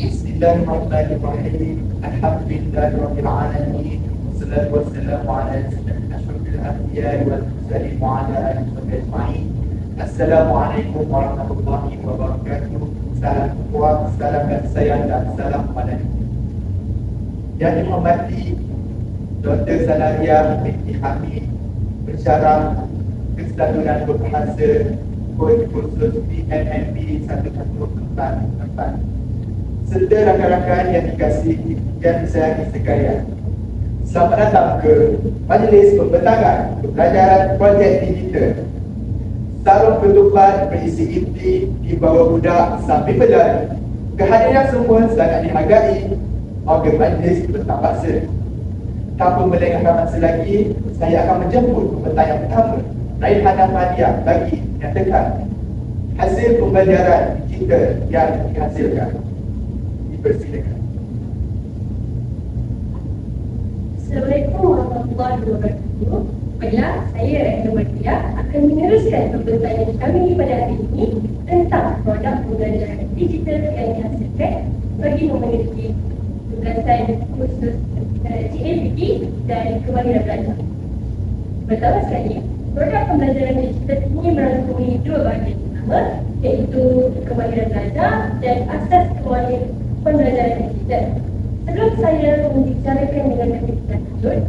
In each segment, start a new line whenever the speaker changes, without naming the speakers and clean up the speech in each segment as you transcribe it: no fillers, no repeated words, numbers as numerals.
Bismillahirrahmanirrahim. Alhamdulillahirabbil alamin. Wassalatu wassalamu ala asyrafil anbiya'i wal mursalin wa ala alihi wa ajma'in. Assalamualaikum warahmatullahi wabarakatuh. Salam kuat, salam kasih sayang dan salam kepada yang dihormati Dr. Salaria binti Hamid, pensyarah Kesatuan Berbahasa Kod Khusus PMMP 11444, serta rakan-rakan yang dikasihi dan disayangi sekalian. Selamat datang ke Majlis Pembentangan Pembelajaran Projek Digital Sarung Ketupat berisi inti di bawah budak sambil berlari. Kehadiran semua sangat dihargai. Maka majlis bertambah. Tanpa melengahkan masa lagi, saya akan menjemput pembentang yang pertama, Raihanah Madiah, bagi menyatakan hasil pembelajaran digital yang dihasilkan. Dipersilakan.
Assalamualaikum warahmatullahi wabarakatuh. Baiklah, saya Raihanah Madiah akan meneruskan pembelajaran kami pada hari ini tentang produk pembelajaran digital yang dihasilkan bagi memiliki tugasan khusus GAPD dan kemahiran belajar. Pertama sekali, produk pembelajaran digital ini merangkumi dua bahagian utama, iaitu kemahiran belajar dan asas kemahiran pembelajaran digital. Sebelum saya membicarakan dengan lebih lanjut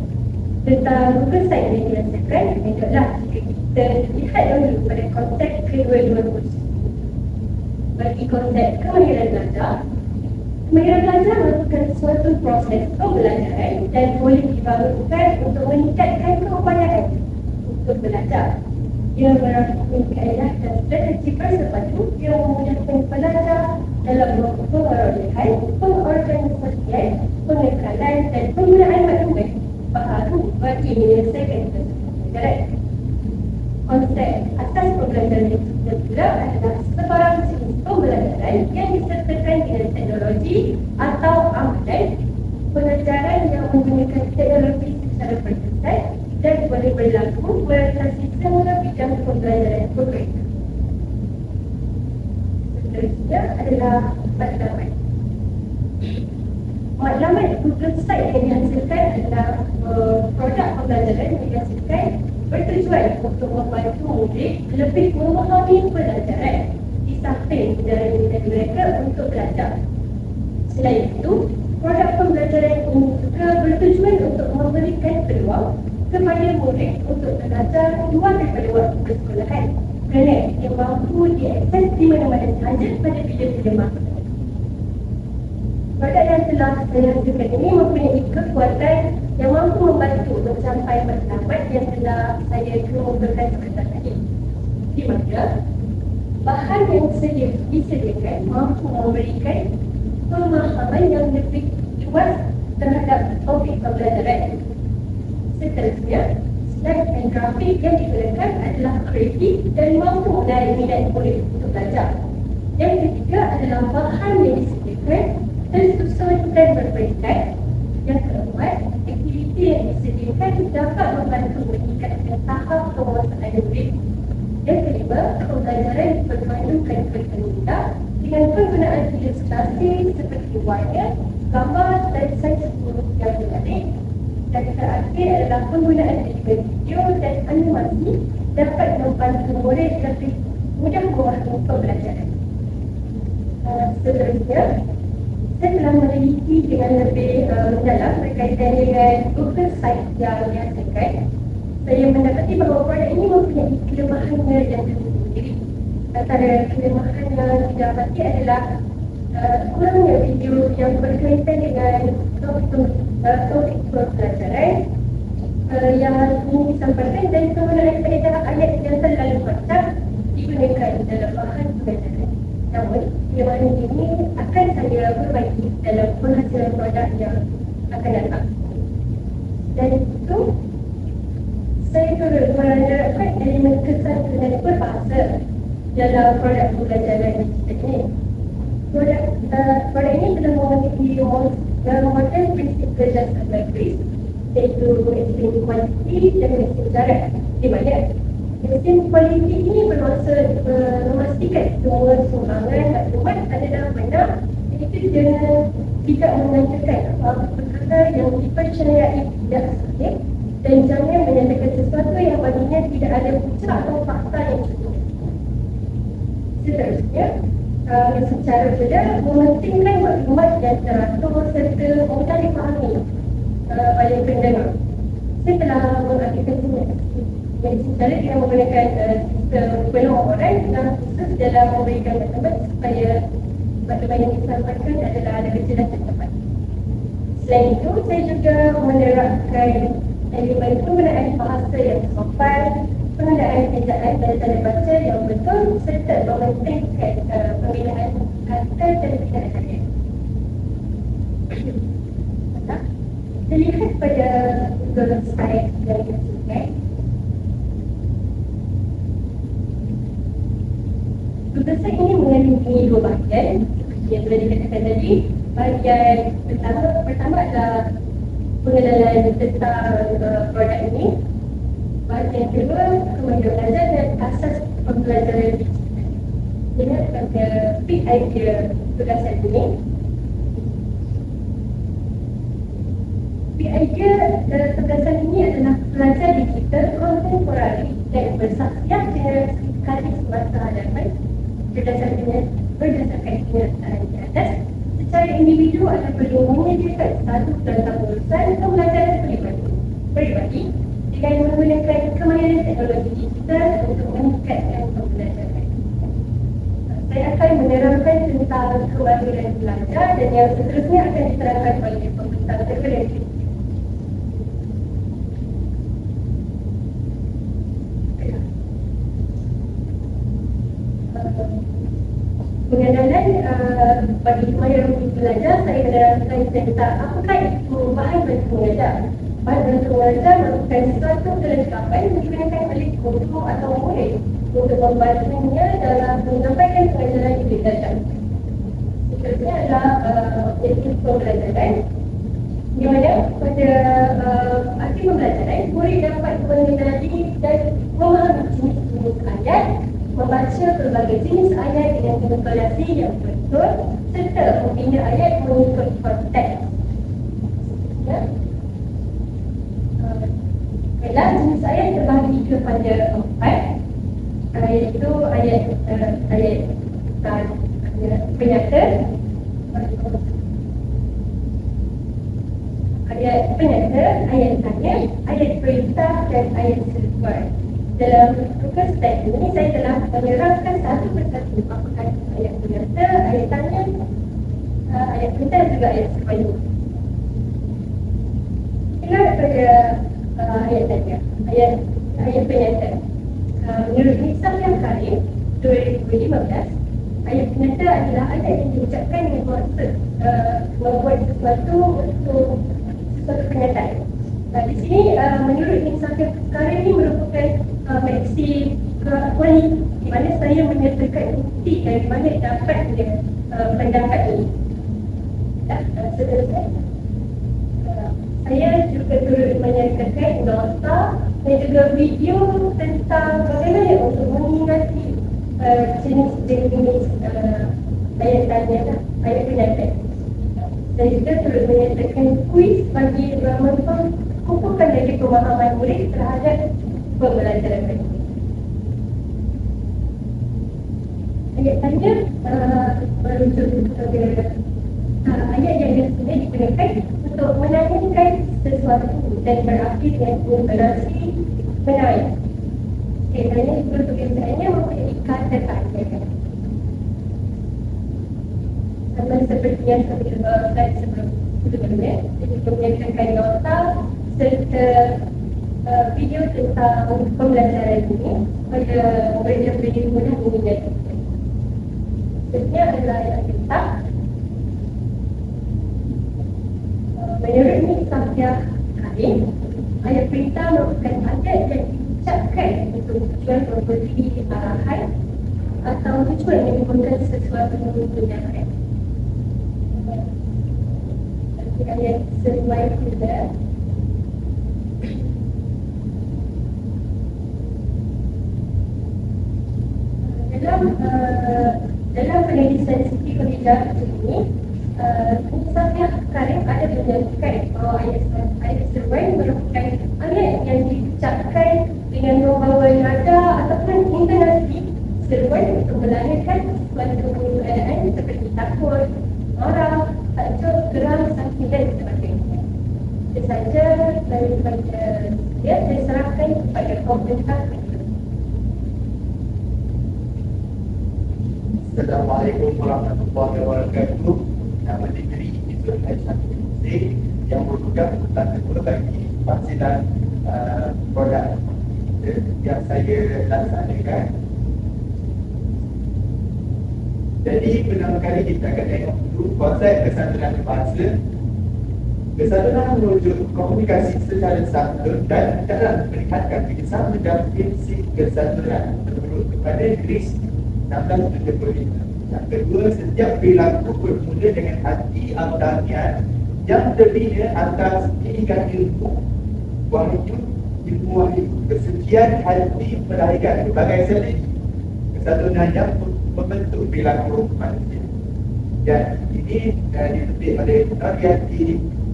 tentang tugasan yang dirasakan, baiklah kita lihat dahulu pada konsep kedua-dua kursus. Bagi konsep kemahiran belajar, kemahiran belajar merupakan suatu proses pembelajaran dan boleh dibangunkan untuk meningkatkan keupayaan untuk belajar. Ia merangkumi kaedah dan strategi bersepadu yang memudahkan pelajar dalam melakukan pengerolehan, pengorganisasian, pengekalan dan penggunaan maklumat baharu bagi menyelesaikan pembelajaran. Konsep asas pembelajaran digital pula adalah sebarang jenis pembelajaran yang disertakan dengan teknologi atau amalan pengajaran yang menggunakan teknologi secara berkesan dan boleh berlaku melalui semua bidang pembelajaran berkaitan. Seterusnya adalah matlamat. Matlamat Google Site yang dihasilkan adalah produk pembelajaran yang dihasilkan bertujuan untuk membantu murid lebih memahami pelajaran di samping dari minat mereka untuk belajar. Selain itu, produk pembelajaran ini juga bertujuan untuk memberikan peluang kepada murid untuk belajar luar daripada waktu persekolahan kerana ia mampu diakses di mana-mana sahaja pada bila-bila masa. Produk yang telah saya hasilkan ini mempunyai kekuatan yang mampu membantu mencapai matlamat yang telah saya kemukakan sebentar tadi. Di mana bahan yang disediakan mampu memberikan pemahaman yang lebih luas terhadap topik pembelajaran. Seterusnya, slide dan grafik yang digunakan adalah kreatif dan mampu menarik minat murid untuk belajar. Yang ketiga adalah bahan yang disediakan tersusun dan berperingkat. Yang keempat, aktiviti yang disediakan dapat membantu meningkatkan tahap penguasaan murid. Yang kelima, pembelajaran diperpandukan mudah dengan penggunaan ilustrasi seperti warna, gambar dan saiz huruf yang menarik. Dan terakhir adalah penggunaan elemen video dan animasi dapat membantu murid lebih mudah memahami pembelajaran. Seterusnya, saya telah meneliti dengan lebih mendalam berkaitan dengan Google Site yang dihasilkan. Saya mendapati bahawa produk ini mempunyai kelemahannya yang tersendiri. Antara kelemahan yang didapati adalah kurangnya video yang berkaitan dengan topik pembelajaran yang ingin disampaikan dan penggunaan kaedah ayat yang terlalu macam digunakan dalam bahan pembelajaran. Namun, kelemahan ini akan saya perbaiki dalam penghasilan produk yang akan datang. Dan itu, saya turut menerapkan elemen kesan dan berbahasa dalam produk pembelajaran digital ini. Produk ini telah memiliki model prinsip kecerdasan berbasis, iaitu mesin kuantiti dan mesin jarak, di mana Sistem politik ini bermaksud memastikan semua sumbangan maklumat adalah benar, iaitu dengan tidak mengatakan apa-apa perkara yang dipercayai tidak sahih dan jangan menyatakan sesuatu yang bagusnya tidak ada bukti atau fakta yang cukup. Seterusnya, secara benar mementingkan maklumat yang teratur serta mudah dipahami oleh pendengar. Saya telah mengaplikasikan secara dengan menggunakan sistem penomoran yang khusus dalam memberikan maklumat supaya maklumat yang disampaikan adalah ada kejelasan tepat. Selain itu, saya juga menerapkan elemen penggunaan bahasa yang sopan, penggunaan ejaan dan tanda baca yang betul serta mementingkan pembinaan kata dan pembinaan ayat. Kita lihat pada Google Slide yang dikasihkan. Google Slide ini mengandungi dua bahagian seperti yang sudah dikatakan tadi. Bahagian pertama adalah pengenalan tentang produk ini. Bahagian kedua, kemahiran belajar dan asas pembelajaran digital. Ingat pada big idea tugasan ini. Big idea tugasan ini adalah pelajar digital kontemporari dan bersaksiat dengan sekali semasa hadapan berdasarkan kenyataan di atas. Secara individu anda perlu menyediakan satu tentang urusan pembelajaran peribadi dengan menggunakan kemahiran teknologi digital untuk meningkatkan pembelajaran. Saya akan menerangkan tentang kemahiran belajar dan yang seterusnya akan diterangkan oleh pemerintah terhadap pengenalan bagi kemahiran belajar. Saya menerangkan tentang apakah itu bahan bantu mengajar. Bahan bantu mengajar merupakan sesuatu kelengkapan yang digunakan oleh guru atau murid untuk membantunya dalam menyampaikan pengajaran yang belajar. Seterusnya adalah objektif pembelajaran, di mana pada aktif pembelajaran murid dapat mengenali dan memahami jenis-jenis ayat, membaca berbagai jenis ayat dengan kalkulasi yang betul serta membina ayat mengikut konteks. Ya. Baiklah, jenis ayat terbahagi kepada 4, iaitu ayat penyata, ayat tanya, ayat perintah dan ayat seruan. Dalam tugas slide ini, saya telah menyerahkan satu persatu apakah ayat penyata, ayat tanya, ayat perintah dan juga ayat seruan. Kita pada ayat tanya, ayat penyata. Menurut Nisab yang Karim 2015, ayat penyata adalah ayat yang diucapkan dengan maksud membuat sesuatu untuk sesuatu kenyataan. Di sini menurut Nisab yang Karim ini merupakan maksi kualiti di mana saya menyertakan bukti dari mana dapatnya pendapat ini. Seterusnya, saya juga turut menyertakan nota dan juga video tentang bagaimana untuk mengingati jenis-jenis ayat tanya, ayat pendapat. Saya juga turut menyertakan kuis bagi mengumpulkan lagi pemahaman murid terhadap pembelajaran ini. Ayat tanya merujuk kepada ayat yang biasanya digunakan untuk menanyakan sesuatu dan berakhir dengan intonasi menarik. Ayat tanya itu kebiasaannya mempunyai kata tanya. Sama seperti yang slide sebelumnya, jadi menyatakan nota serta video tentang pembelajaran ini pada murid yang lebih mudah mengingat. Seterusnya adalah ayat perintah. Menurut Nisab yang Karim, ayat perintah merupakan ayat yang diucapkan untuk tujuan memberi arahan atau tujuan yang menggunakan sesuatu untuk tindakan. Ayat seruan juga dalam penulisan segi perbezaan ini, Musafir Karim ada menyatakan bahawa ayat seruan merupakan ayat yang diucapkan dengan membawa nada ataupun intonasi seruan untuk melahirkan suatu keadaan seperti takut, marah, takjub, geram, sakit dan sebagainya. Itu saja daripada saya serahkan kepada komentar.
Assalamualaikum warahmatullahi wabarakatuh. Nama diberi Izul Haji Musik yang merupakan urutan kedua bagi penghasilan produk yang saya laksanakan. Jadi pertama kali kita akan tengok dulu konsep kesatuan bahasa. Kesatuan merujuk komunikasi secara santun dan dalam melihatkan kerjasama dan prinsip kesatuan menurut kepada Chris 1975. Yang kedua, setiap perilaku bermula dengan hati altanian yang terbina atas pendidikan ilmu wahyu, kesucian hati melahirkan berbagai strategi kesatuan yang membentuk perilaku manusia. Dan ini ditulis oleh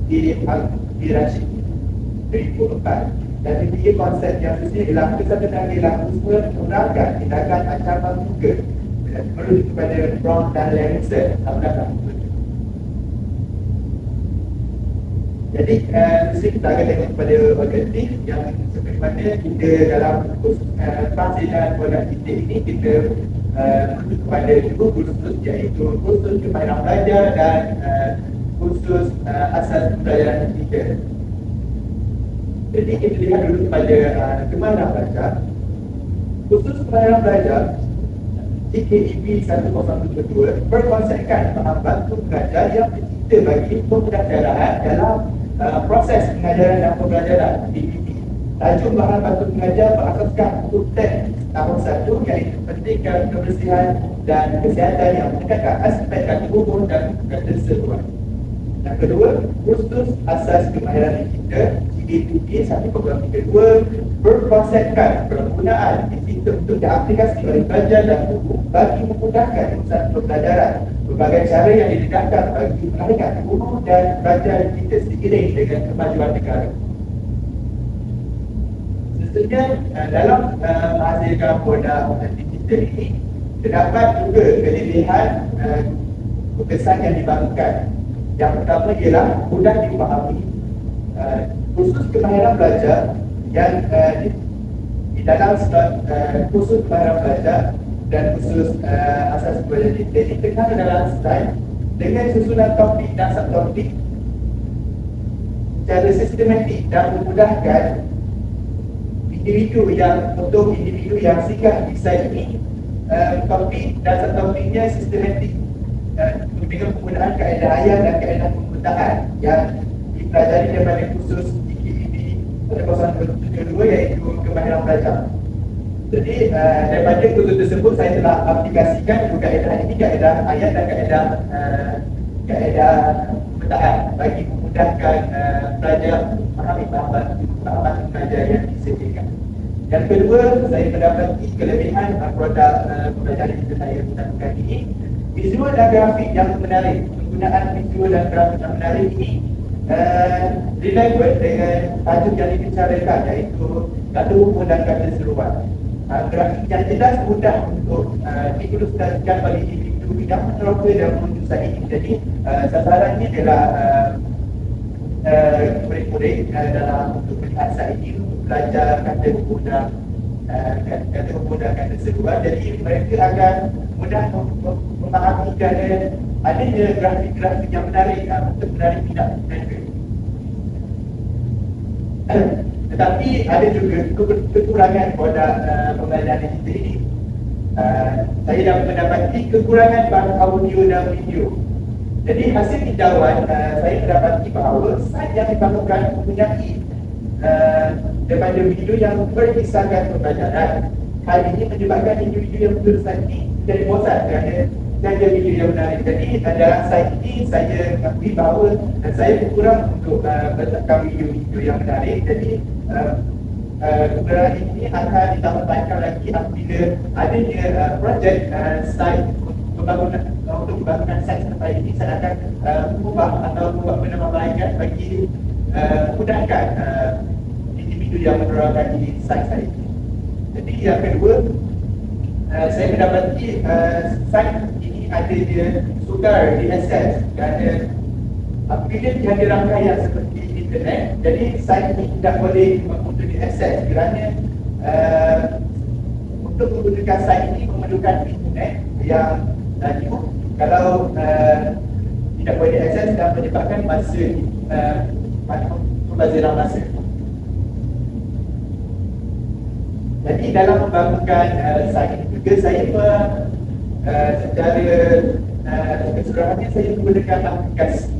Riyadi Al-Rashid 2004. Dan ini konsep yang mesti ialah kesatuan ialah usaha mengurangkan tindakan ancaman muka merujuk kepada Brown dan Larison 1967. Jadi mesti kita akan tengok kepada objektif yang seperti mana kita dalam penghasilan produk kita ini kita merujuk kepada dua kursus, iaitu kursus kemahiran belajar dan kursus asas pembelajaran kita. Jadi kita lihat dulu kepada kemahiran belajar. Khusus kemahiran belajar CKEP 1072 berkonsepkan bahan bantu pengajar yang bercinta bagi pembelajaran dalam proses pengajaran dan pembelajaran DPP. Tajuk bahan bantu pengajar berasaskan untuk teks tahun 1 iaitu pendidikan kebersihan dan kesihatan yang menekankan aspek kata umum dan kata seruan. Yang kedua, kursus asas kemahiran digital CKEP 1.32 berkonsepkan penggunaan digital untuk diaplikasi oleh pelajar dan guru bagi memudahkan urusan pembelajaran. Berbagai cara yang didedahkan bagi melahirkan guru dan pelajar kita seiring dengan kemajuan negara. Sesungguhnya dalam menghasilkan produk digital ini terdapat juga kelebihan kesan yang dibangunkan. Yang pertama ialah mudah dipahami. Khusus kemahiran belajar yang di dalam khusus kemahiran belajar dan khusus asas pembelajaran digital ini tengah dalam slide dengan susunan topik dan subtopik secara sistematik dan memudahkan individu yang singgah di slide ini. Topik dan subtopiknya sistematik dengan penggunaan kaedah ayat dan kaedah penggunaan yang dipelajari daripada khusus pada kawasan kedua iaitu kemahiran belajar. Jadi daripada kursus tersebut saya telah aplikasikan kaedah ini, kaedah ayat dan kaedah pemetaan bagi memudahkan pelajar memahami bahan pelajar yang disediakan. Yang kedua, saya mendapati kelebihan produk pembelajaran yang saya gunakan ini, visual dan grafik yang menarik. Penggunaan visual dan grafik yang menarik ini relevant dengan tajuk yang dibicarakan, iaitu kata umum dan kata seruan. Grafik yang jelas mudah untuk diilustrasikan oleh individu yang meneroka dan menyusah ini. Jadi sasarannya adalah murid-murid dalam untuk melihat slide ini untuk belajar kata umum dan kata seruan. Jadi mereka akan mudah memahami kerana adanya grafik-grafik yang menarik untuk menarik minat mereka. Tetapi ada juga kekurangan produk pembelajaran digital ini. Saya dapat mendapati kekurangan bahan audio dan video. Jadi hasil tinjauan saya mendapati bahawa site yang dibangunkan mempunyai daripada video yang berkisahkan pembelajaran. Hal ini menyebabkan individu yang menulis site ini jadi bosan kerana saja video yang menarik. Jadi dalam site ini saya mengakui bahawa saya kurang untuk meletakkan video-video yang menarik. Jadi kebenaran ini akan ditambahkan lagi apabila adanya projek site pembangunan untuk pembangunan site seperti ini. Saya akan mengubah atau membuat penambahbaikan bagi mudahkan individu yang menerangkan di site saya ini. Jadi yang kedua, saya mendapati site ini ada dia sukar diakses kerana apabila tiada rangkaian seperti internet, jadi site ini tidak boleh untuk diakses kerana untuk menggunakan site ini memerlukan internet yang cukup. Kalau tidak boleh diakses dan menyebabkan masa pembaziran masa. Jadi dalam membangunkan site ini juga saya secara keseluruhannya saya menggunakan aplikasi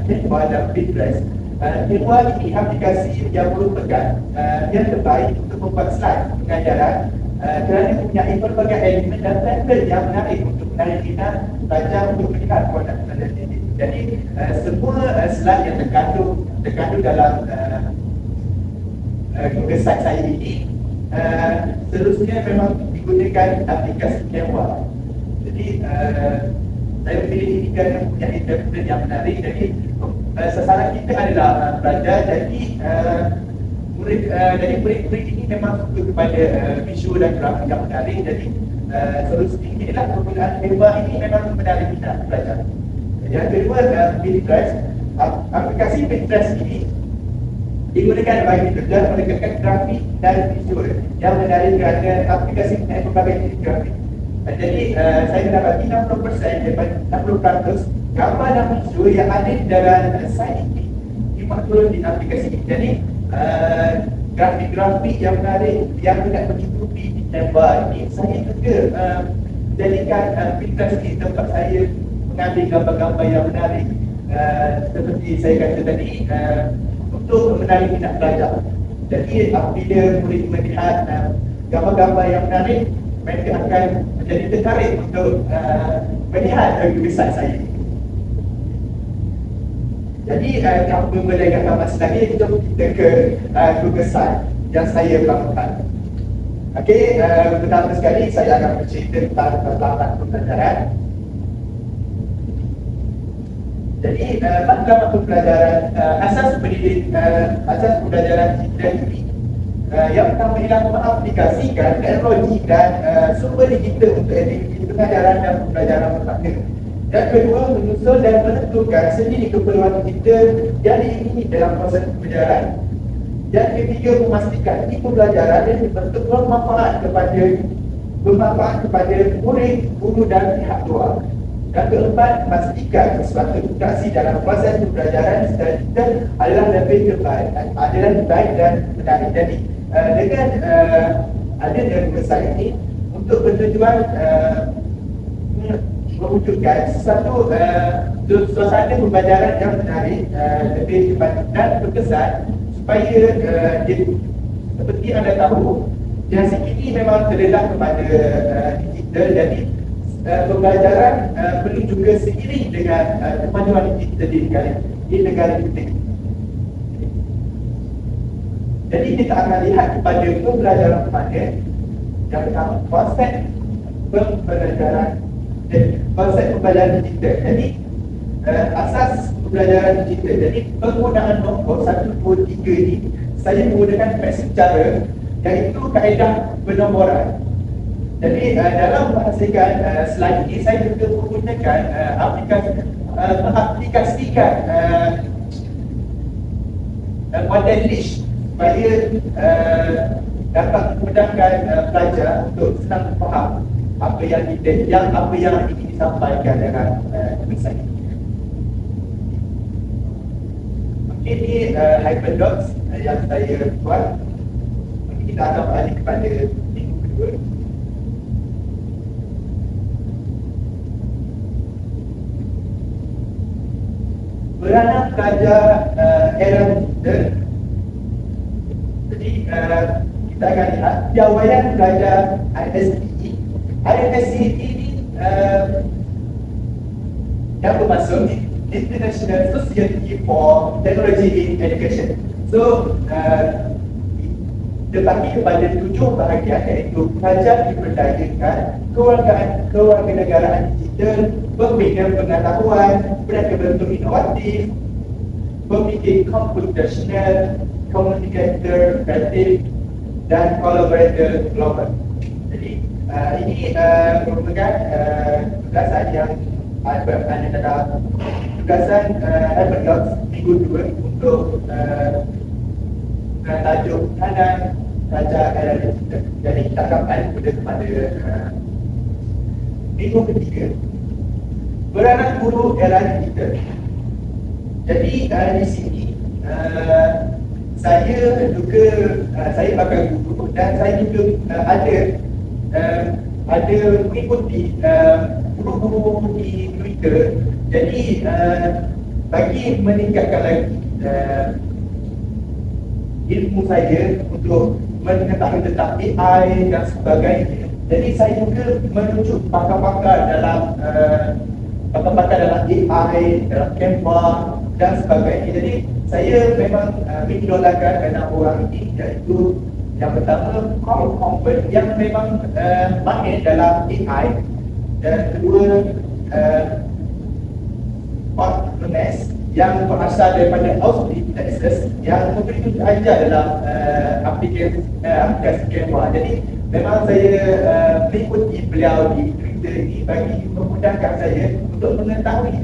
Canva dan Pinterest. Canva ini aplikasi yang merupakan yang terbaik untuk membuat slide pengajaran kerana mempunyai pelbagai elemen dan template yang menarik untuk menarik minat pelajar untuk melihat produk pelajar ini. Jadi semua slide yang terkandung dalam Google Site saya ini seterusnya memang digunakan aplikasi Canva. Jadi saya pilih ini kerana mempunyai template yang menarik. Jadi sasaran kita adalah pelajar. Jadi murid-murid ini memang suka kepada visual dan grafik yang menarik. Jadi solusi ini adalah penggunaan Canva ini memang menarik minat pelajar. Yang kedua, Pinterest. Aplikasi Pinterest ini digunakan bagi pelajar menegakkan grafik dan visual yang menarik kerana aplikasi mempunyai pelbagai jenis grafik. Jadi saya mendapati 60% daripada 60% gambar dan visual yang ada di dalam site ini dimaklum di aplikasi ini. Jadi grafik-grafik yang menarik yang tidak mengikuti di Canva ini, saya juga jadikan Pinterest ini tempat saya mengambil gambar-gambar yang menarik seperti saya kata tadi untuk menarik minat pelajar. Jadi apabila murid melihat gambar-gambar yang menarik, mereka akan menjadi tertarik untuk melihat website saya. Jadi tanpa berlagak lama lagi, jom kita ke Google Site yang saya bangunkan. Okey, pertama sekali saya akan bercerita tentang matlamat pembelajaran. Jadi matlamat pembelajaran asas pembelajaran digital ini yang pertama ialah mengaplikasikan teknologi dan sumber digital untuk aktiviti pengajaran dan pembelajaran bermakna. Yang kedua, menyusun dan menentukan sendiri keperluan digital yang diingini dalam proses pembelajaran. Yang ketiga, memastikan pembelajaran yang bermanfaat kepada murid, guru dan pihak luar. Yang keempat, memastikan sesuatu edukasi dalam proses pembelajaran secara digital adalah lebih baik dan menarik. Jadi dengan adanya Google Site ini untuk bertujuan mewujudkan sesuatu suasana pembelajaran yang menarik, lebih cepat dan berkesan supaya seperti anda tahu generasi ini memang terletak kepada digital. Jadi pembelajaran perlu juga seiring dengan kemajuan digital di negara kita. Jadi kita akan lihat kepada pembelajaran mana yang pertama, konsep pembelajaran digital. Jadi asas pembelajaran digital. Jadi penggunaan nombor 1, 2, 3 ini saya menggunakan prinsip cara iaitu kaedah penomoran. Jadi dalam menghasilkan slide ini saya juga menggunakan mengaplikasikan model list supaya dapat memudahkan pelajar untuk senang faham apa yang ingin disampaikan dalam tulisan ini. Okey, ini hyperdocs yang saya buat. Kita akan beralih kepada minggu kedua. Peranan pelajar era digital. Jadi kita akan lihat piawaian pelajar ISTE. ISTE ini yang bermaksud International Society for Technology in Education. So terbagi kepada 7 bahagian, iaitu belajar diberdayakan, kewarganegaraan digital, pembina pengetahuan, berada bentuk inovatif, pemikir computational, communicator kreatif, dan collaborator global. Jadi ini merupakan tugasan yang ada dalam tugasan Albert Docs minggu 2 untuk tajuk kanan Raja Era Digital. Jadi tanggapan kepada minggu ketiga, beranak guru era digital. Jadi di sini saya juga saya bakal guru dan saya juga ada mengikuti guru-guru di Twitter. Jadi bagi meningkatkan lagi ilmu saya untuk mengetahui tentang AI dan sebagainya. Jadi saya juga menunjuk pakar-pakar dalam AI, dalam Canva dan sebagainya. Jadi saya memang mengidolakan enam orang ini, iaitu yang pertama Carl Comfort yang memang mahir dalam AI, dan kedua Mark Lemess yang berasal daripada Austin, Texas, yang memberi ajar dalam aplikasi Canva. Jadi memang saya mengikuti beliau di Twitter ini bagi memudahkan saya untuk mengetahui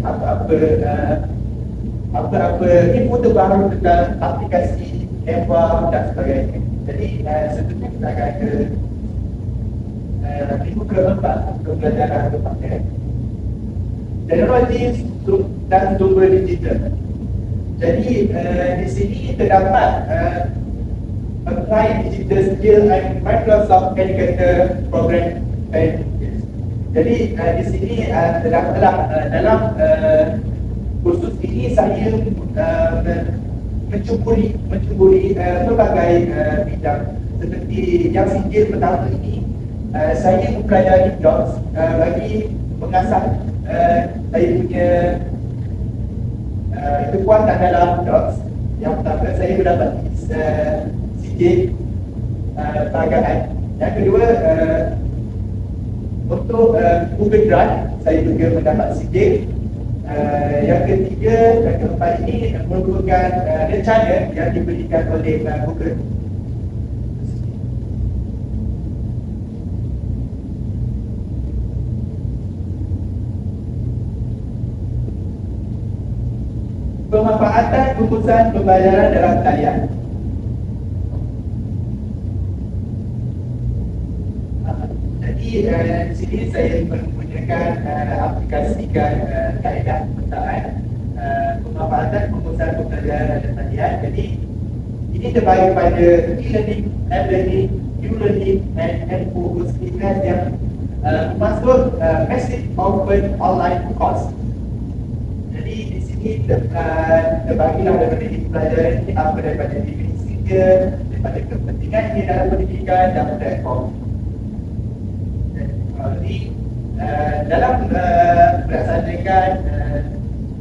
apa-apa info terbaru tentang aplikasi Canva dan sebagainya. Jadi seterusnya kita akan ke minggu keempat untuk pelajaran tempatnya. Teknologi dan sumber digital. Jadi di sini terdapat Apply Digital Skill and Microsoft Educator Program Packages. Jadi di sini terdapatlah dalam kursus ini saya mencuburi pelbagai bidang. Seperti yang sijil pertama ini, saya mempelajari Docs bagi mengasah saya punya kekuatan dalam Docs. Yang pertama, saya mendapat sijil penghargaan. Yang kedua, untuk Google Drive saya juga mendapat sijil. Yang ketiga dan keempat ini merupakan rencana yang diberikan oleh Google. Pemanfaatan rumusan pembayaran dalam talian. Jadi di sini saya menggunakan aplikasikan kaedah pemetaan pemanfaatan rumusan pembayaran dalam talian. Jadi ini terbagi pada e-learning, m-learning, u-learning, dan info-universitas yang masuk massive open online course. Jadi di sini terbagilah daripada pelajaran ini apa daripada definisi dia, daripada kepentingan dia dalam pendidikan dan platform. Jadi dalam melaksanakan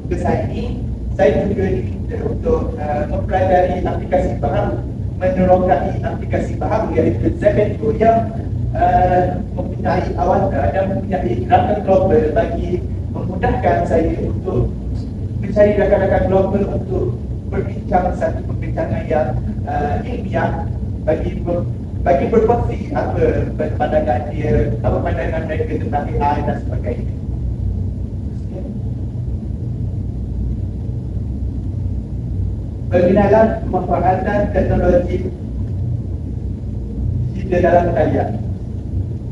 tugas ini, saya juga diminta untuk mempelajari aplikasi baru, menerokai aplikasi baru iaitu Zapier yang mempunyai avatar dan mempunyai rakan global bagi memudahkan saya untuk mencari rakan-rakan global untuk berbincang satu perbincangan yang ilmiah bagi berkongsi apa pandangan dia, apa pandangan mereka tentang AI dan sebagainya. Pengenalan pemanfaatan teknologi di dalam talian.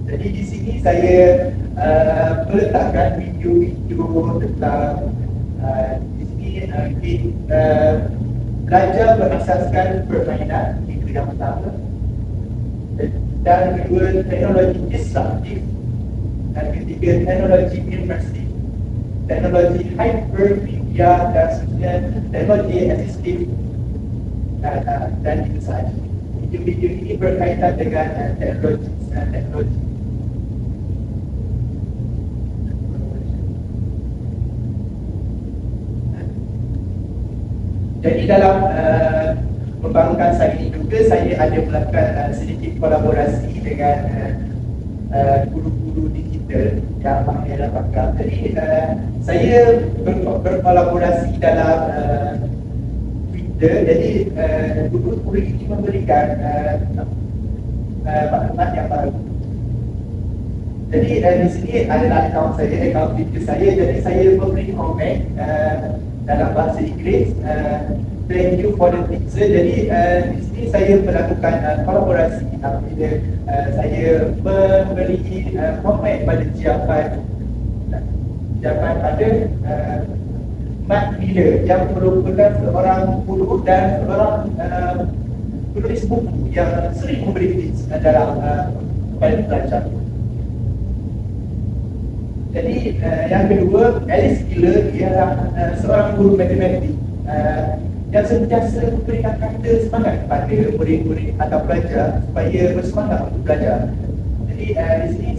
Jadi di sini saya meletakkan video-video tentang di sini belajar berasaskan permainan, itu yang pertama. Dan kedua, teknologi disruptif. Dan ketiga, teknologi imersif. Teknologi hypermedia dan seterusnya, teknologi asistif dan itu sahaja. Video-video ini berkaitan dengan teknologi. Jadi dalam membangunkan saya ini juga, saya ada melakukan sedikit kolaborasi dengan guru-guru digital yang mahir dalam pakar. Jadi saya berkolaborasi dalam Twitter. Jadi guru-guru ini memberikan maklumat yang baru. Jadi di sini adalah akaun saya, akaun Twitter saya. Jadi saya memberi komen dalam bahasa Inggeris. Thank you for the pizza. Jadi di sini saya melakukan kolaborasi apabila saya memberi komen pada siapan pada Mat Miller yang merupakan seorang guru dan seorang penulis buku yang sering memberi tips dalam kepada pelajar. Jadi yang kedua, Alice Miller ialah seorang guru matematik yang sentiasa memberikan kata semangat kepada murid-murid atau pelajar supaya bersemangat untuk belajar. Jadi di sini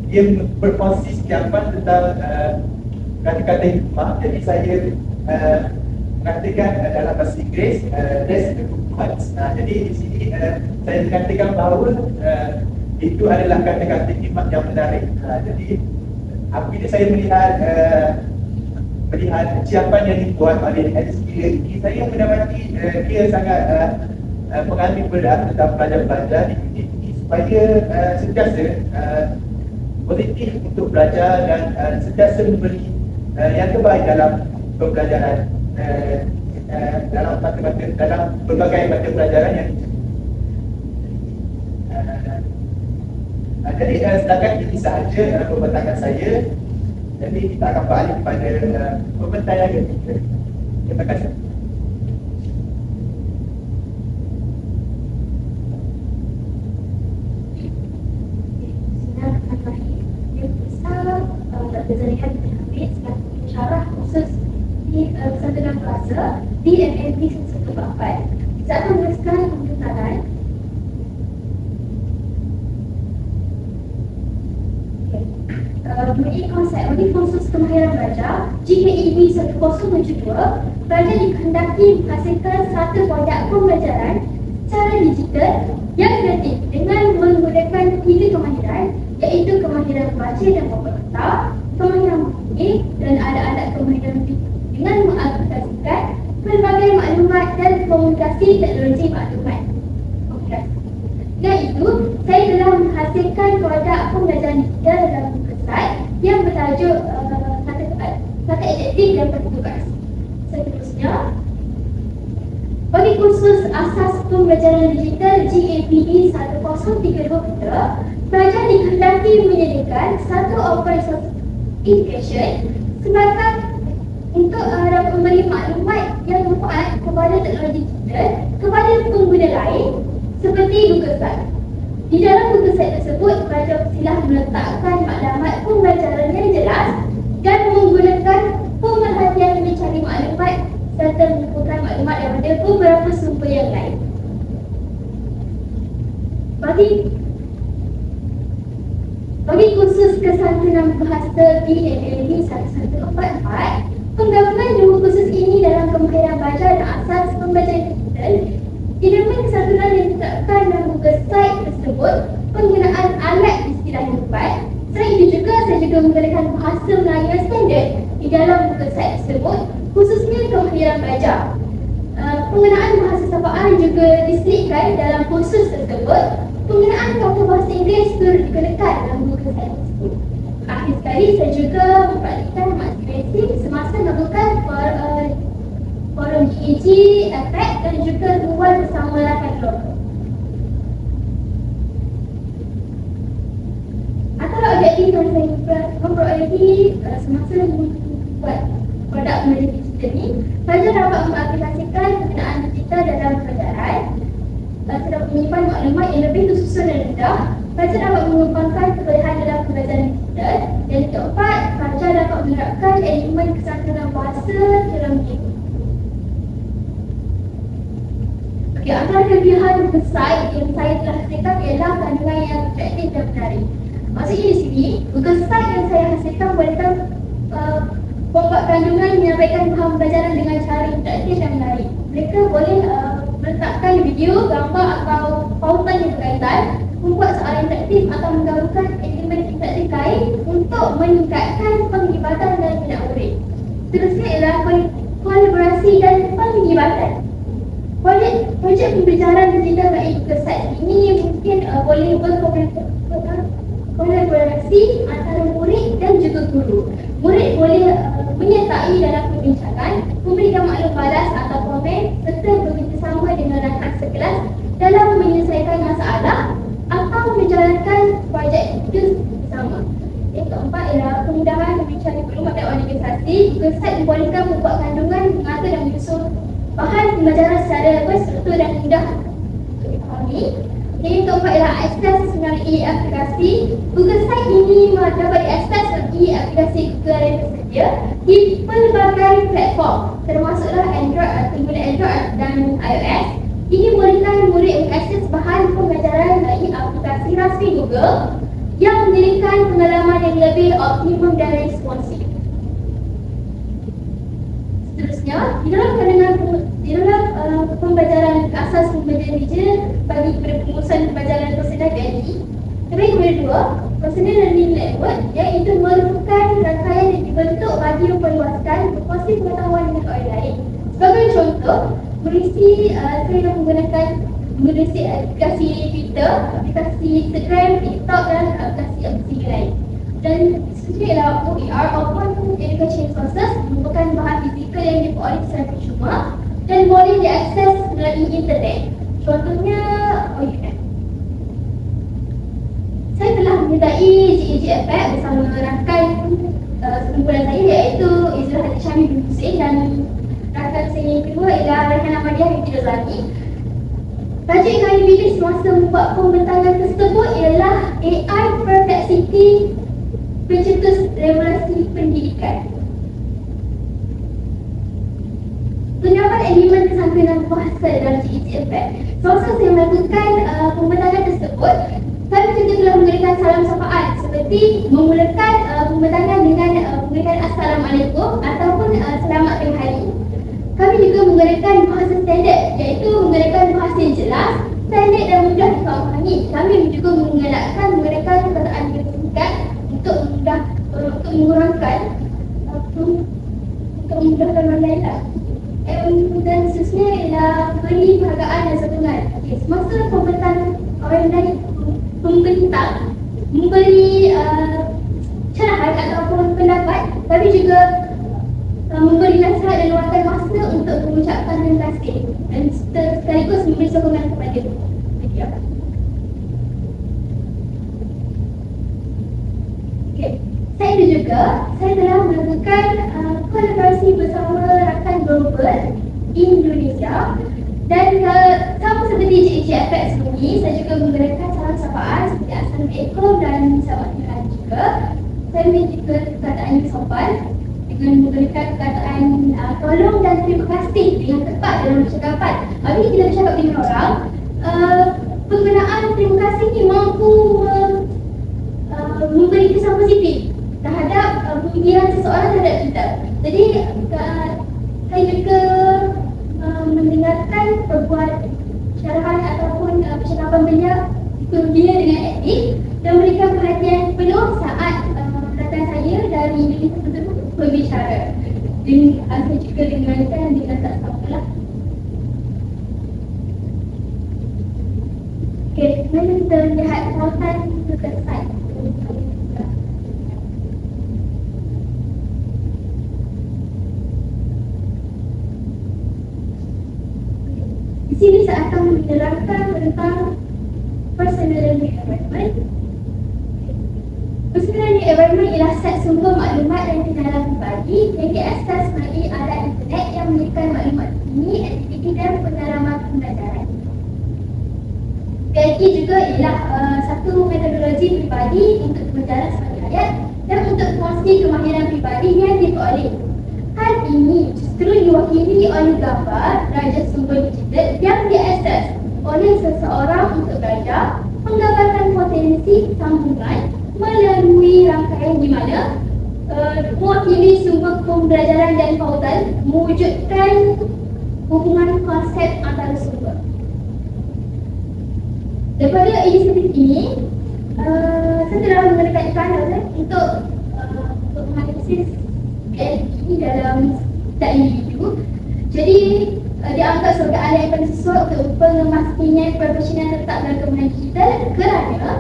dia berkongsi siapan tentang kata-kata hikmah. Jadi saya mengatakan dalam bahasa Inggeris that's the good parts. Jadi di sini saya katakan bahawa itu adalah kata-kata hikmah yang menarik. Jadi apabila saya melihat siapan yang dibuat oleh Alice Miller ini, saya mendapati dia sangat mengambil berat tentang pelajar-pelajar di unit ini supaya sentiasa positif untuk belajar dan sentiasa memberi yang terbaik dalam pembelajaran dalam berbagai mata pelajaran yang jadi setakat ini sahaja pembentakan saya. Jadi kita akan beralih kepada pembentan yang ketiga. Terima kasih.
Bismillahirrahmanirrahim. Yang besar Dr. Zaliha bin Hamid selaku pensyarah khusus di Kesatuan Bahasa di MNP 114. Saya akan meneruskan pembentaran. Mengenai konsep khusus kemahiran belajar GKEB 1072, pelajar dikehendaki menghasilkan satu produk pembelajaran secara digital yang kreatif dengan menggunakan 3 kemahiran, iaitu kemahiran membaca dan membaca, kemahiran menghubungi dan alat-alat kemahiran dengan mengaplikasikan pelbagai maklumat dan komunikasi teknologi maklumat. Dengan itu, saya telah menghasilkan produk pembelajaran digital dalam buku slide yang bertajuk kata adjektif dan pertugas. Seterusnya, bagi kursus asas pembelajaran digital GAPE 1032, pelajar dikehendaki menyediakan satu operational application sebagai untuk dapat memberi maklumat yang bermanfaat kepada teknologi digital kepada pengguna lain seperti Google Slides. Di dalam Google Slides tersebut, pelajar bersilah meletakkan maklumat pembelajaran yang jelas dan menggunakan pemerhatian mencari maklumat serta mengumpulkan maklumat daripada beberapa sumber yang lain. Bagi kursus kesantunan bahasa BNLB 1144, penggabungan dua kursus ini dalam kemahiran baca dan asas pembelajaran digital didapat kesantunan yang ditetapkan dalam Google Slides tersebut penggunaan alat istilah yang tepat. Selain itu juga, saya juga menggunakan bahasa Melayu yang standard di dalam Google Slides tersebut, khususnya kemahiran belajar. Penggunaan bahasa sapaan juga diselipkan dalam kursus tersebut. Penggunaan kata bahasa Inggeris turut digunakan dalam Google Slides tersebut. Akhir sekali, saya juga mempraktikkan maksudasi semasa melakukan forum GAG, Effect dan juga ruang bersama rakan lokal. Antara objektif yang saya memperolehi semasa membuat produk media digital ini, pelajar dapat mengaplikasikan penggunaan digital dalam pelajaran, terdapat menyimpan maklumat yang lebih tersusun dan mudah. Pelajar dapat mengembangkan kebolehan dalam pembelajaran digital. Dan keempat, pelajar dapat menerapkan elemen kesantunan bahasa dalam hidup. Antara kelebihan besar yang saya telah hasilkan ialah kandungan yang efektif dan menarik. Maksudnya di sini, Google Slides yang saya hasilkan bolehkan membuat kandungan menyampaikan faham pelajaran dengan cara interaktif dan menarik. Mereka boleh meletakkan video, gambar atau pautan yang berkaitan, membuat soalan interaktif atau menggabungkan elemen interaktif lain untuk meningkatkan penglibatan dan minat murid. Seterusnya ialah kolaborasi dan penglibatan. Projek pembelajaran digital bagi Google ini mungkin boleh berkolaborasi antara murid dan juga guru. Murid boleh menyertai dalam perbincangan, memberikan maklum balas atau komen serta bekerjasama dengan rakan sekelas dalam menyelesaikan masalah atau menjalankan projek itu bersama. Yang keempat ialah kemudahan berbincang di maklumat dan organisasi. Google membolehkan membuat kandungan, mengatur dan menyusun bahan pembelajaran secara berstruktur dan mudah untuk dipahami. Yang keempat ialah akses melalui aplikasi. Google Site ini dapat diakses melalui aplikasi Google yang tersedia di pelbagai platform termasuklah Android, pengguna Android dan iOS. Ini bolehkan murid mengakses bahan pembelajaran melalui aplikasi rasmi Google yang menjadikan pengalaman yang lebih optimum dan responsif. Seterusnya, di dalam pembelajaran asas pembelajaran digital bagi pengurusan pembelajaran personal BNI, terbaik kedua, personal learning network iaitu merupakan rangkaian yang dibentuk bagi memperluaskan berkongsi pengetahuan dengan orang lain. Sebagai contoh, saya menggunakan aplikasi Twitter, aplikasi Instagram, TikTok dan aplikasi lain. Dan seterusnya ialah OER, Open Education Resources, merupakan bahan fizikal yang diperoleh secara percuma dan boleh diakses melalui internet. Contohnya OUN. Saya telah menyertai GEG-FX bersama rakan sekumpulan saya iaitu Izra Hadi Syamil bin Hussein dan rakan saya yang kedua ialah Rehan Ahmadiyah binti Razani. Tajuk yang kami pilih semasa membuat pembentangan tersebut ialah AI Perplexity Pencetus Revolusi Pendidikan. Terdapat elemen kesampaian bahasa dalam GEG-FX. Semasa saya melakukan pembentangan tersebut, kami juga telah menggunakan salam sapaan seperti memulakan pembentangan dengan menggunakan Assalamualaikum ataupun Selamat Tengah Hari. Kami juga menggunakan bahasa standard iaitu menggunakan bahasa yang jelas, standard dan mudah difahami. Kami juga menggunakan perkataan yang singkat untuk mengurangkan untuk memudahkan orang lain lah. Dan seterusnya ialah beri penghargaan dan sokongan. Semasa pembentang memberi cerahan ataupun pendapat, kami juga memberi nasihat dan luangkan masa untuk mengucapkan terima kasih dan sekaligus memberi sokongan kepada media. Saya telah melakukan kolaborasi bersama rakan global Indonesia dan sama seperti GEG-FX ini, saya juga menggunakan salam sapaan seperti Assalamualaikum dan Selamat Tengah Hari juga. Saya juga perkataan yang sopan dengan menggunakan perkataan tolong dan terima kasih dengan tepat dalam percakapan. Apabila kita bercakap dengan orang, penggunaan terima kasih ini mampu memberi kesan positif terhadap pemikiran seseorang terhadap kita. Jadi saya juga mendengarkan perbuat syarahan ataupun percakapan beliau dengan aktif dan memberikan perhatian penuh saat rakan saya dari Indonesia tersebut berbicara. Dan saya juga dengarkan dengan tak sabarlah. Okey, mari kita lihat tautan dekat slide. Di sini saya akan menerangkan tentang personal learning environment. Personal learning environment ialah set sumber maklumat dan kenalan pribadi yang diakses melalui alat internet yang memberikan maklumat ini, aktiviti dan pengalaman pembelajaran. PLT juga ialah satu metodologi pribadi untuk pembelajaran sebagai ayat dan untuk kongsi kemahiran pribadi yang diperoleh. Hal ini justru diwakili oleh gambar raja sumber digital yang diakses oleh seseorang untuk belajar, menggambarkan potensi sambungan melalui rangkaian di mana mewakili sumber pembelajaran dan pautan, mewujudkan
hubungan konsep antara sumber. Daripada inisiatif ini, saya telah menekankan untuk menganalisis PLP dalam setiap individu. Jadi dianggap sebagai alat yang paling sesuai untuk pengemastian profesional tetap dalam kemenangan digital kerana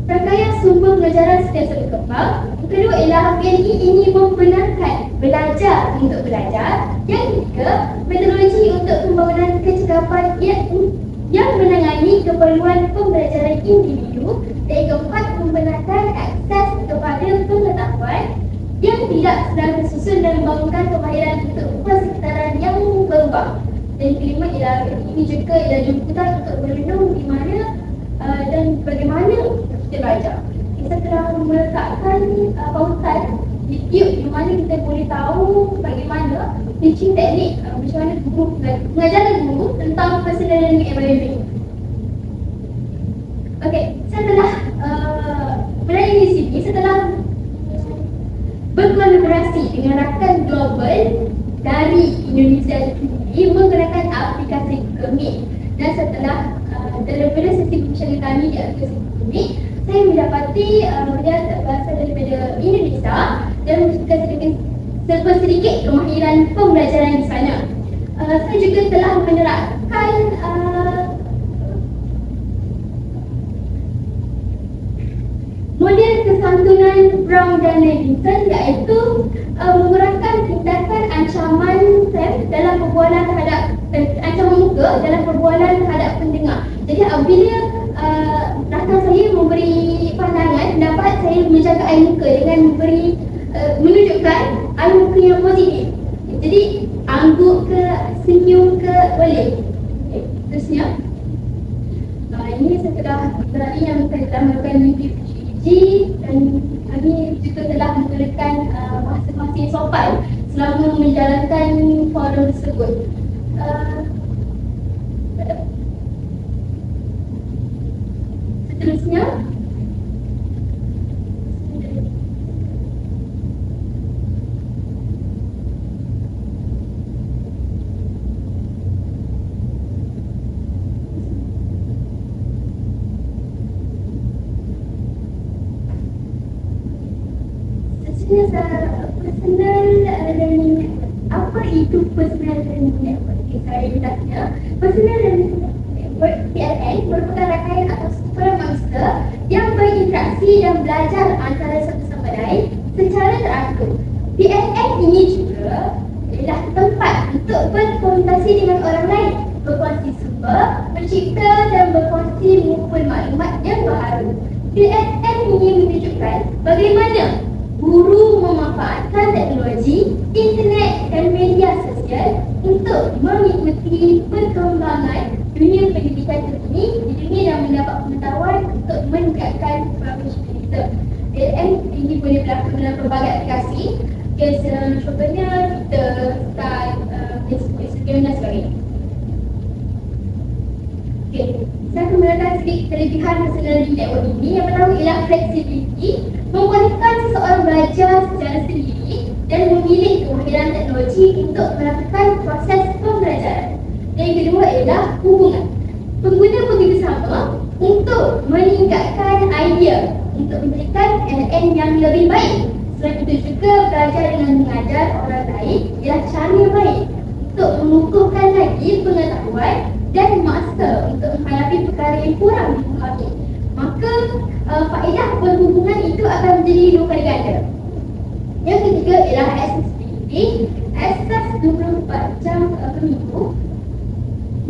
rangkaian sumber pelajaran sentiasa berkembang. Kedua ialah PLP ini membenarkan belajar untuk belajar. Yang ketiga, metodologi untuk pembangunan kecekapan yang menangani keperluan pembelajaran individu. Dan keempat, membenarkan akses kepada pengetahuan yang tidak sedang tersusun dan membangunkan kemahiran untuk persekitaran yang berubah. Dan kelima ialah ini juga ialah jemputan untuk merenung di mana dan bagaimana kita belajar. Kita telah meletakkan pautan YouTube di mana kita boleh tahu bagaimana teaching teknik, macam mana guru mengajar guru tentang personal learning environment. Okey, saya telah berada di sini setelah berkolaborasi dengan rakan global dari Indonesia sendiri menggunakan aplikasi Google Meet. Dan setelah daripada sesi perbincangan kami di aplikasi Google Meet, saya mendapati beliau berasal daripada Indonesia dan memiliki sedikit kemahiran pembelajaran di sana. Saya juga telah menerapkan model kesantunan Brown dan Levinson, iaitu mengurangkan tindakan ancaman dalam perbualan terhadap ancaman muka dalam perbualan terhadap pendengar. Jadi apabila rakan saya memberi pandangan, pendapat, saya menjaga air muka dengan memberi menunjukkan air muka yang positif. Jadi angguk ke, senyum ke, boleh. Okay, terusnya ini saya telah berarti yang saya telah melakukan mimpi dan kami juga telah menggunakan bahasa-bahasa yang sopan selama menjalankan forum tersebut. Seterusnya, personal learning network. Apa itu personal learning network? Saya jelasnya. Personal learning network PLN merupakan rangkaian atau sekumpulan manusia yang berinteraksi dan belajar antara satu sama lain secara teratur. PLN ini juga adalah tempat untuk berkomunikasi dengan orang lain, berkongsi sumber, mencipta dan berkongsi mengumpul maklumat yang baharu. PLN ini menunjukkan bagaimana guru memanfaatkan teknologi, internet dan media sosial untuk mengikuti perkembangan dunia pendidikan terkini di dunia dan mendapat pengetahuan untuk meningkatkan profesionalisme. PLN ini boleh berlaku dalam pelbagai aplikasi, contohnya Twitter, Skype, Facebook, Instagram dan sebagainya. Okay. Saya akan mengatakan sedikit kelebihan personal learning network ini. Yang pertama ialah flexibility, membolehkan seseorang belajar secara sendiri dan memilih kemahiran teknologi untuk melakukan proses pembelajaran. Dan yang kedua ialah hubungan. Pengguna bekerjasama untuk meningkatkan idea untuk menjadikan LN yang lebih baik. Selain itu juga belajar dengan mengajar orang lain ialah cara yang baik untuk mengukuhkan lagi pengetahuan dan masa untuk menghadapi perkara yang kurang dipahami. Maka faedah berhubungan itu akan menjadi 2 kali ganda. Yang ketiga ialah accessibility, akses 24 jam per minggu,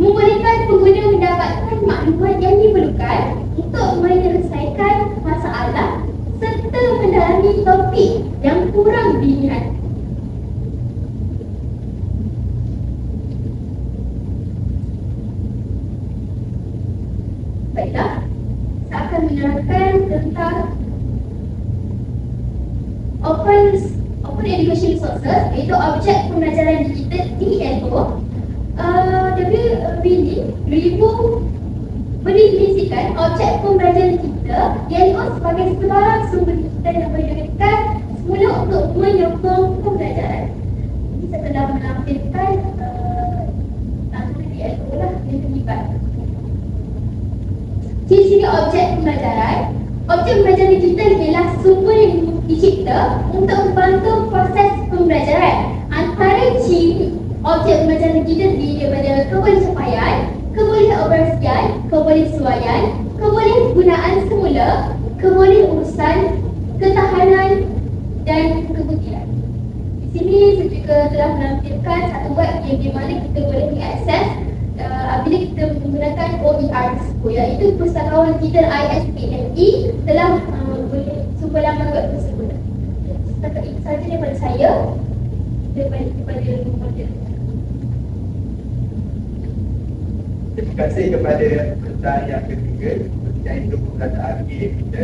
membolehkan pengguna mendapatkan maklumat yang diperlukan untuk menyelesaikan masalah serta mendalami topik yang kurang diminati. Baiklah, saya akan menerangkan tentang Open Education Resources, iaitu objek pembelajaran digital DLO. WBD mendefinisikan objek pembelajaran digital DLO sebagai sebarang sumber digital yang digunakan semula untuk menyokong pembelajaran. Ini saya telah menampilkan objek pembelajaran. Objek pembelajaran digital ialah sumber yang dicipta untuk membantu proses pembelajaran. Antara ciri objek pembelajaran digital terdiri daripada kebolehcapaian, kebolehkoperasian, kebolehsesuaian, kebolehgunaan semula, kebolehurusan, ketahanan dan kebutihan. Di sini saya juga telah menampilkan satu web yang di mana kita boleh mengakses bila kita menggunakan OER tersebut, iaitu Pustakawan Digital ISPME telah boleh sumber laman web tersebut. Setakat itu sahaja daripada saya, daripada model.
Terima kasih kepada peserta yang ketiga, iaitu pembelajaran game kita.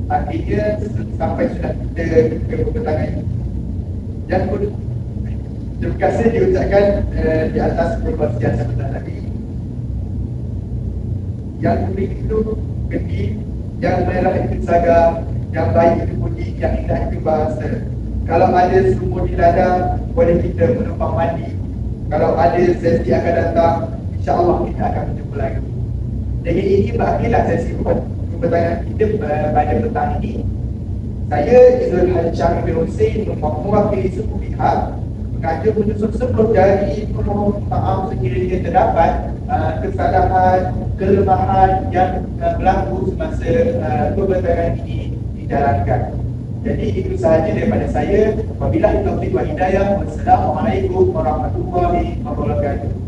Akhirnya sampai sudah kita ke pertengahan ini. Yang kedua, terima kasih diucapkan di atas perkongsian sebentar tadi. Yang begitu keji, yang merah itu saga, yang baik itu puji, yang indah itu bahasa. Kalau ada sumur di ladang, boleh kita menumpang mandi. Kalau ada sesi akan datang, insya-Allah kita akan berjumpa lagi. Jadi ini berakhirlah sesi pertanyaan kita pada petang ini. Saya Izul Hajjam bin Hussein mewakili suku pihak mengajar menyusun sebelum dari permohonan maaf sekiranya terdapat kesalahan, kelemahan yang berlaku semasa perbendaharaan ini dijalankan. Jadi itu sahaja daripada saya. Wabillahi taufiq wal hidayah. Wassalamualaikum warahmatullahi wabarakatuh.